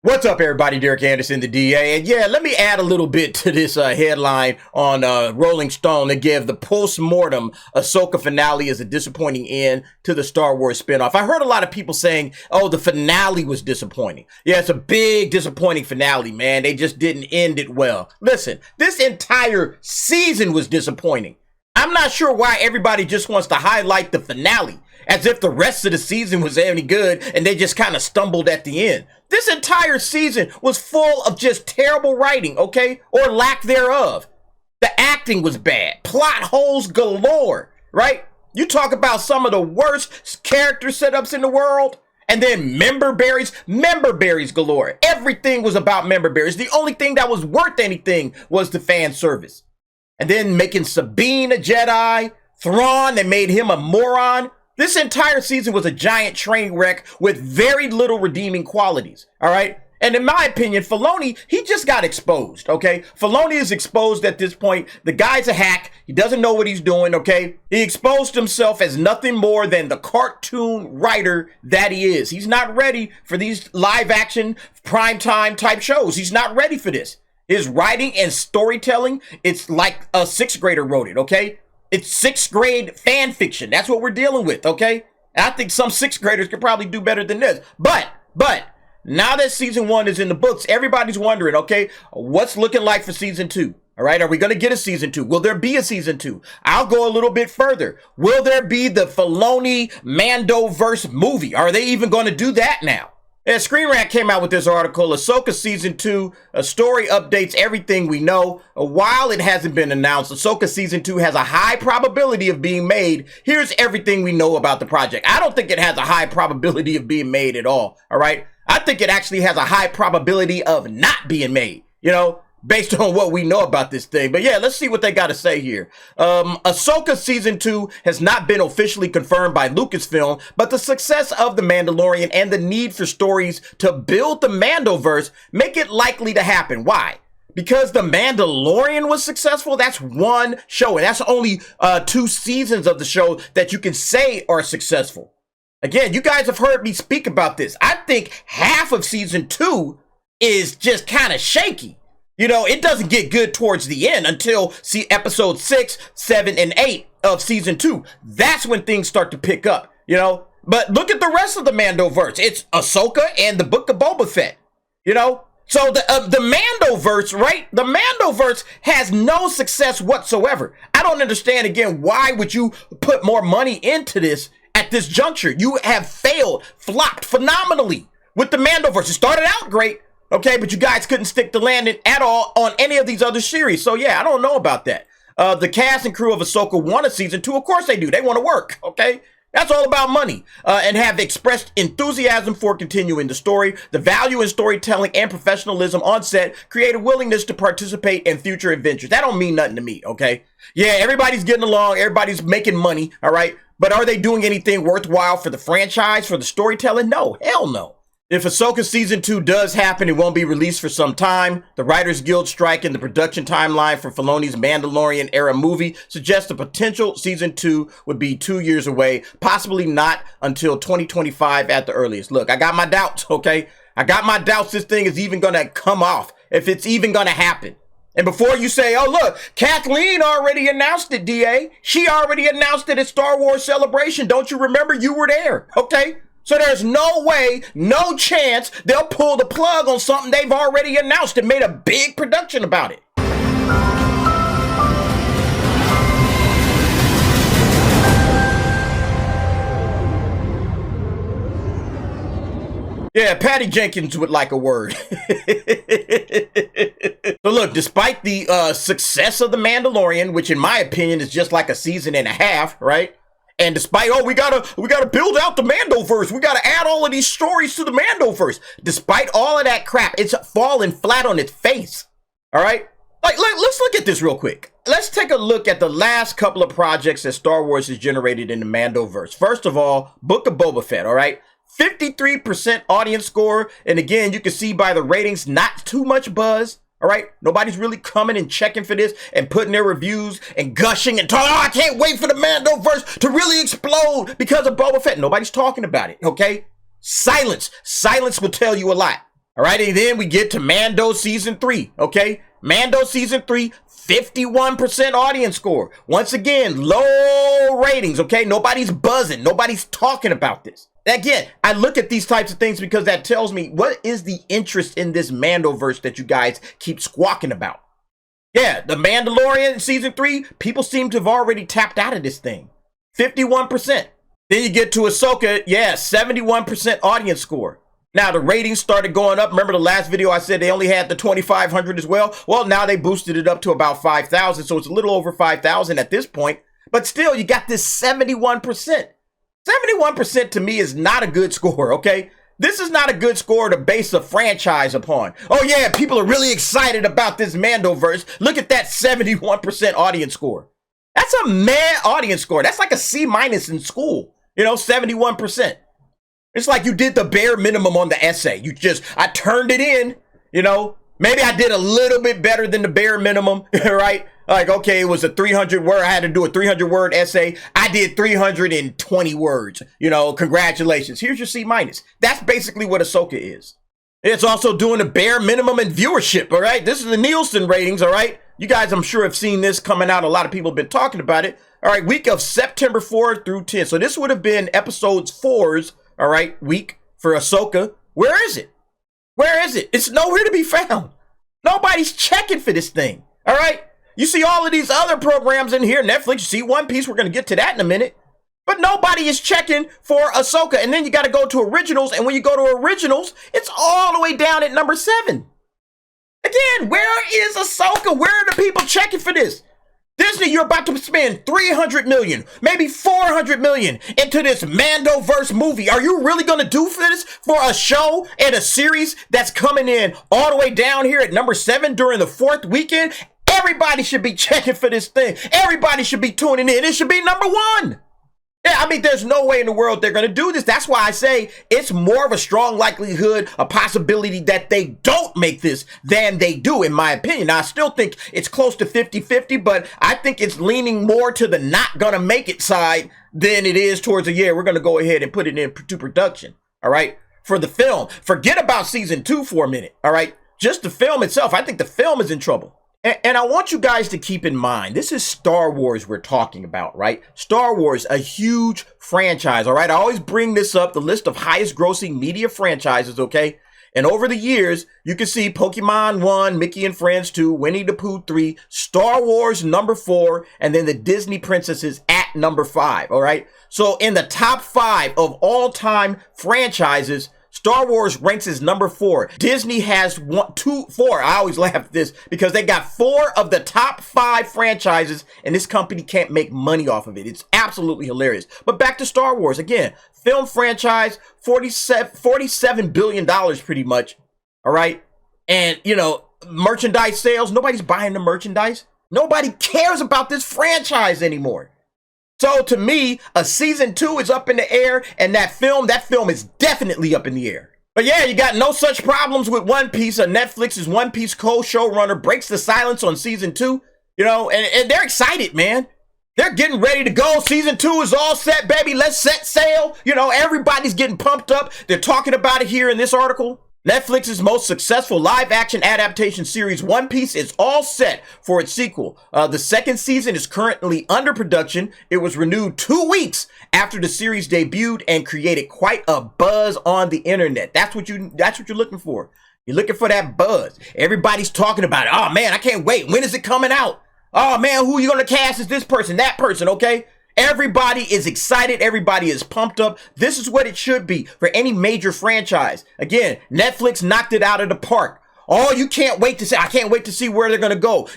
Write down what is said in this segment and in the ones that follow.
What's up, everybody? Derek Anderson, the DA. And yeah, let me add a little bit to this headline on Rolling Stone that gave the post-mortem Ahsoka finale as a disappointing end to the Star Wars spinoff. I heard a lot of people saying, oh, the finale was disappointing. Yeah, it's a big disappointing finale, man. They just didn't end it well. Listen, this entire season was disappointing. I'm not sure why everybody just wants to highlight the finale as if the rest of the season was any good and they just kind of stumbled at the end. This entire season was full of just terrible writing, okay? Or lack thereof. The acting was bad. Plot holes galore, right? You talk about some of the worst character setups in the world, and then member berries galore. Everything was about member berries. The only thing that was worth anything was the fan service. And then making Sabine a Jedi, Thrawn, they made him a moron. This entire season was a giant train wreck with very little redeeming qualities, all right? And in my opinion, Filoni, he just got exposed, okay? Filoni is exposed at this point. The guy's a hack. He doesn't know what he's doing, okay? He exposed himself as nothing more than the cartoon writer that he is. He's not ready for these live action, primetime type shows. He's not ready for this. His writing and storytelling, it's like a sixth grader wrote it, okay? It's sixth grade fan fiction. That's what we're dealing with, okay? And I think some sixth graders could probably do better than this. But, now that season 1 is in the books, everybody's wondering, okay, what's looking like for season 2? All right, are we going to get a season 2? Will there be a season 2? I'll go a little bit further. Will there be the Filoni Mandoverse movie? Are they even going to do that now? And Screen Rant came out with this article, Ahsoka Season 2, a story updates everything we know. While it hasn't been announced, Ahsoka Season 2 has a high probability of being made. Here's everything we know about the project. I don't think it has a high probability of being made at all right? I think it actually has a high probability of not being made, you know, based on what we know about this thing. But yeah, let's see what they got to say here. Ahsoka Season 2 has not been officially confirmed by Lucasfilm, but the success of The Mandalorian and the need for stories to build the Mandoverse make it likely to happen. Why? Because The Mandalorian was successful. That's one show, and that's only 2 seasons of the show that you can say are successful. Again, you guys have heard me speak about this. I think half of season 2 is just kind of shaky. You know, it doesn't get good towards the end until episode 6, 7, and 8 of season 2. That's when things start to pick up, you know? But look at the rest of the Mandoverse. It's Ahsoka and the Book of Boba Fett, you know? So the Mandoverse, right? The Mandoverse has no success whatsoever. I don't understand, again, why would you put more money into this at this juncture? You have flopped phenomenally with the Mandoverse. It started out great. Okay, but you guys couldn't stick the landing at all on any of these other series. So yeah, I don't know about that. The cast and crew of Ahsoka want a season 2. Of course they do. They want to work, okay? That's all about money. And have expressed enthusiasm for continuing the story. The value in storytelling and professionalism on set create a willingness to participate in future adventures. That don't mean nothing to me, okay? Yeah, everybody's getting along. Everybody's making money, all right? But are they doing anything worthwhile for the franchise, for the storytelling? No, hell no. If Ahsoka Season 2 does happen, it won't be released for some time. The Writers Guild strike and the production timeline for Filoni's Mandalorian era movie suggests the potential Season 2 would be 2 years away, possibly not until 2025 at the earliest. Look, I got my doubts, okay? I got my doubts this thing is even going to come off, if it's even going to happen. And before you say, oh, look, Kathleen already announced it, DA. She already announced it at Star Wars Celebration. Don't you remember? You were there, okay? So there's no way, no chance they'll pull the plug on something they've already announced and made a big production about it. Yeah, Patty Jenkins would like a word. So look, despite the success of The Mandalorian, which in my opinion is just like a season and a half, right? And despite, oh, we gotta build out the Mandoverse. We gotta add all of these stories to the Mandoverse. Despite all of that crap, it's falling flat on its face. All right? Like, let's look at this real quick. Let's take a look at the last couple of projects that Star Wars has generated in the Mandoverse. First of all, Book of Boba Fett, all right? 53% audience score. And again, you can see by the ratings, not too much buzz. All right, nobody's really coming and checking for this and putting their reviews and gushing and talking, oh, I can't wait for the Mandoverse to really explode because of Boba Fett. Nobody's talking about it, okay? Silence will tell you a lot. All right, and then we get to Mando season 3, okay? Mando season 3, 51% audience score. Once again, low ratings, okay? Nobody's buzzing. Nobody's talking about this. Again, I look at these types of things because that tells me what is the interest in this Mandoverse that you guys keep squawking about. Yeah, the Mandalorian season 3, people seem to have already tapped out of this thing. 51%. Then you get to Ahsoka, yeah, 71% audience score. Now, the ratings started going up. Remember the last video I said they only had the 2,500 as well? Well, now they boosted it up to about 5,000, so it's a little over 5,000 at this point. But still, you got this 71%. 71% to me is not a good score, okay? This is not a good score to base a franchise upon. Oh yeah, people are really excited about this Mandoverse. Look at that 71% audience score. That's a mad audience score. That's like a C- in school, 71%. It's like you did the bare minimum on the essay. I turned it in, maybe I did a little bit better than the bare minimum, right? Like, okay, it was a 300 word. I had to do a 300 word essay. I did 320 words, congratulations. Here's your C-. That's basically what Ahsoka is. It's also doing the bare minimum in viewership, all right? This is the Nielsen ratings, all right? You guys, I'm sure, have seen this coming out. A lot of people have been talking about it. All right, week of September 4 through 10. So this would have been episodes 4's, all right, week for Ahsoka. Where is it? Where is it? It's nowhere to be found. Nobody's checking for this thing, all right? You see all of these other programs in here, Netflix, you see One Piece, we're going to get to that in a minute. But nobody is checking for Ahsoka. And then you got to go to originals. And when you go to originals, it's all the way down at number 7. Again, where is Ahsoka? Where are the people checking for this? Disney, you're about to spend $300 million, maybe $400 million into this Mandoverse movie. Are you really going to do this for a show and a series that's coming in all the way down here at number 7 during the 4th weekend? Everybody should be checking for this thing. Everybody should be tuning in. It should be number 1. Yeah, I mean, there's no way in the world they're going to do this. That's why I say it's more of a strong likelihood, a possibility that they don't make this than they do, in my opinion. Now, I still think it's close to 50-50, but I think it's leaning more to the not going to make it side than it is towards we're going to go ahead and put it into production, all right, for the film. Forget about season 2 for a minute, all right? Just the film itself. I think the film is in trouble. And I want you guys to keep in mind, this is Star Wars we're talking about, right? Star Wars, a huge franchise, all right? I always bring this up, the list of highest grossing media franchises, okay? And over the years, you can see Pokemon 1, Mickey and Friends 2, Winnie the Pooh 3, Star Wars number 4, and then the Disney princesses at number 5, all right? So in the top 5 of all-time franchises, Star Wars ranks as number 4. Disney has 1, 2, 4. I always laugh at this because they got 4 of the top 5 franchises and this company can't make money off of it. It's absolutely hilarious. But back to Star Wars. Again, film franchise, $47 billion pretty much. All right. And, merchandise sales. Nobody's buying the merchandise. Nobody cares about this franchise anymore. So to me, a season 2 is up in the air, and that film is definitely up in the air. But yeah, you got no such problems with One Piece. Netflix's One Piece co-showrunner breaks the silence on season 2, and they're excited, man. They're getting ready to go. Season 2 is all set, baby. Let's set sail. Everybody's getting pumped up. They're talking about it here in this article. Netflix's most successful live-action adaptation series, One Piece, is all set for its sequel. The second season is currently under production. It was renewed 2 weeks after the series debuted and created quite a buzz on the internet. That's what you're looking for. You're looking for that buzz. Everybody's talking about it. Oh man, I can't wait. When is it coming out? Oh man, who are you gonna cast as this person, that person? Okay. Everybody is excited. Everybody is pumped up. This is what it should be for any major franchise. Again, Netflix knocked it out of the park. Oh, you can't wait to see. I can't wait to see where they're going to go.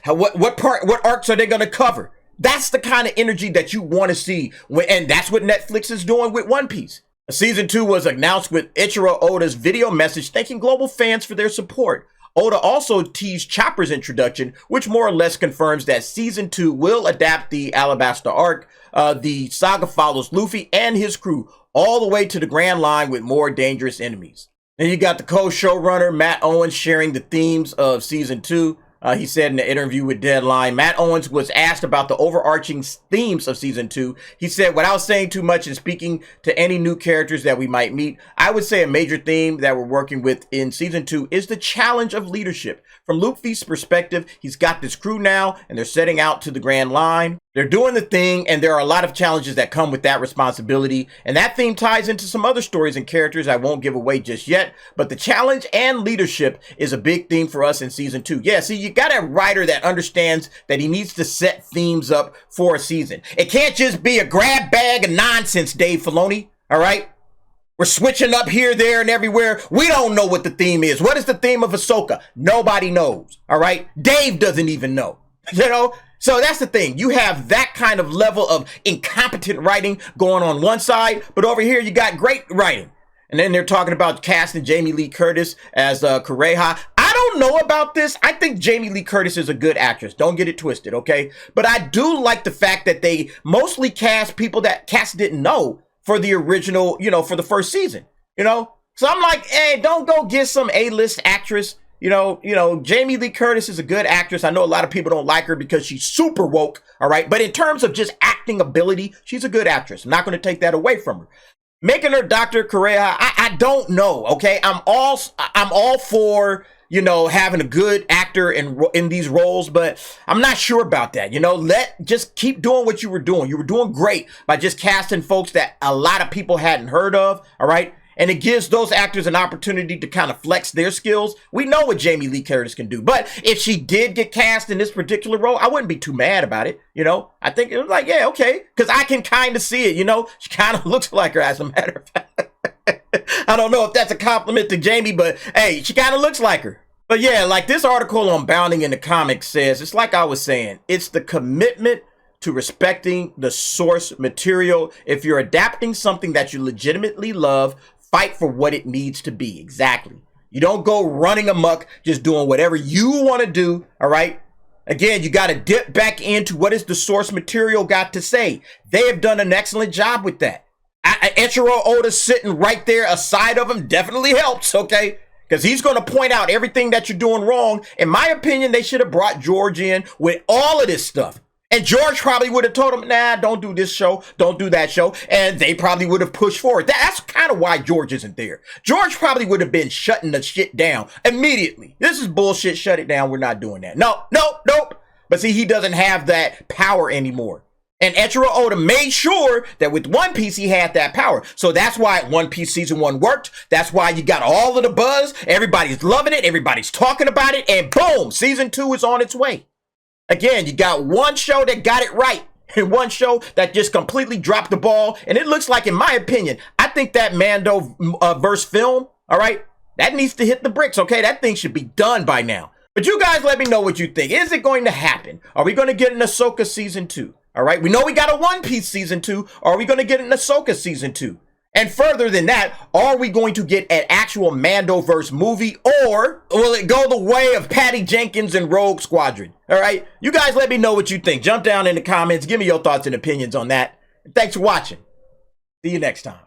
What arcs are they going to cover? That's the kind of energy that you want to see. And that's what Netflix is doing with One Piece. Season 2 was announced with Ichiro Oda's video message thanking global fans for their support. Oda also teased Chopper's introduction, which more or less confirms that Season 2 will adapt the Alabasta arc. The saga follows Luffy and his crew all the way to the Grand Line with more dangerous enemies. Then you got the co-showrunner Matt Owens sharing the themes of Season 2. He said in an interview with Deadline, Matt Owens was asked about the overarching themes of season 2. He said, without saying too much and speaking to any new characters that we might meet, I would say a major theme that we're working with in season 2 is the challenge of leadership. From Luke Feast's perspective, he's got this crew now and they're setting out to the Grand Line. They're doing the thing, and there are a lot of challenges that come with that responsibility. And that theme ties into some other stories and characters I won't give away just yet. But the challenge and leadership is a big theme for us in season 2. Yeah, see, you got a writer that understands that he needs to set themes up for a season. It can't just be a grab bag of nonsense, Dave Filoni. All right? We're switching up here, there, and everywhere. We don't know what the theme is. What is the theme of Ahsoka? Nobody knows. All right? Dave doesn't even know. You know? So that's the thing. You have that kind of level of incompetent writing going on one side, but over here you got great writing. And then they're talking about casting Jamie Lee Curtis as Kureha. I don't know about this. I think Jamie Lee Curtis is a good actress. Don't get it twisted, okay? But I do like the fact that they mostly cast people that cast didn't know for the original, you know, for the first season, you know? So I'm like, hey, don't go get some A-list actress. You know, Jamie Lee Curtis is a good actress. I know a lot of people don't like her because she's super woke, all right? But in terms of just acting ability, she's a good actress. I'm not going to take that away from her. Making her Dr. Correa, I don't know, okay? I'm all for, you know, having a good actor in these roles, but I'm not sure about that. You know, just keep doing what you were doing. You were doing great by just casting folks that a lot of people hadn't heard of, all right? And it gives those actors an opportunity to kind of flex their skills. We know what Jamie Lee Curtis can do. But if she did get cast in this particular role, I wouldn't be too mad about it. You know, I think it was like, yeah, okay. Because I can kind of see it, you know. She kind of looks like her, as a matter of fact. I don't know if that's a compliment to Jamie, but hey, she kind of looks like her. But yeah, like this article on Bounding in the Comics says, it's like I was saying, it's the commitment to respecting the source material. If you're adapting something that you legitimately love, fight for what it needs to be. Exactly. You don't go running amok, just doing whatever you want to do. All right. Again, you got to dip back into what is the source material got to say. They have done an excellent job with that. Eiichiro Oda sitting right there aside of him definitely helps. Okay. Because he's going to point out everything that you're doing wrong. In my opinion, they should have brought George in with all of this stuff. And George probably would have told him, nah, don't do this show, don't do that show. And they probably would have pushed forward. That's kind of why George isn't there. George probably would have been shutting the shit down immediately. This is bullshit. Shut it down. We're not doing that. Nope. But see, he doesn't have that power anymore. And Eiichiro Oda made sure that with One Piece, he had that power. So that's why One Piece Season 1 worked. That's why you got all of the buzz. Everybody's loving it. Everybody's talking about it. And boom, Season 2 is on its way. Again, you got one show that got it right and one show that just completely dropped the ball. And it looks like, in my opinion, I think that Mandoverse film, all right, that needs to hit the bricks, okay? That thing should be done by now. But you guys let me know what you think. Is it going to happen? Are we going to get an Ahsoka Season 2? All right, we know we got a One Piece Season 2. Are we going to get an Ahsoka Season 2? And further than that, are we going to get an actual Mandoverse movie, or will it go the way of Patty Jenkins and Rogue Squadron? All right, you guys let me know what you think. Jump down in the comments. Give me your thoughts and opinions on that. And thanks for watching. See you next time.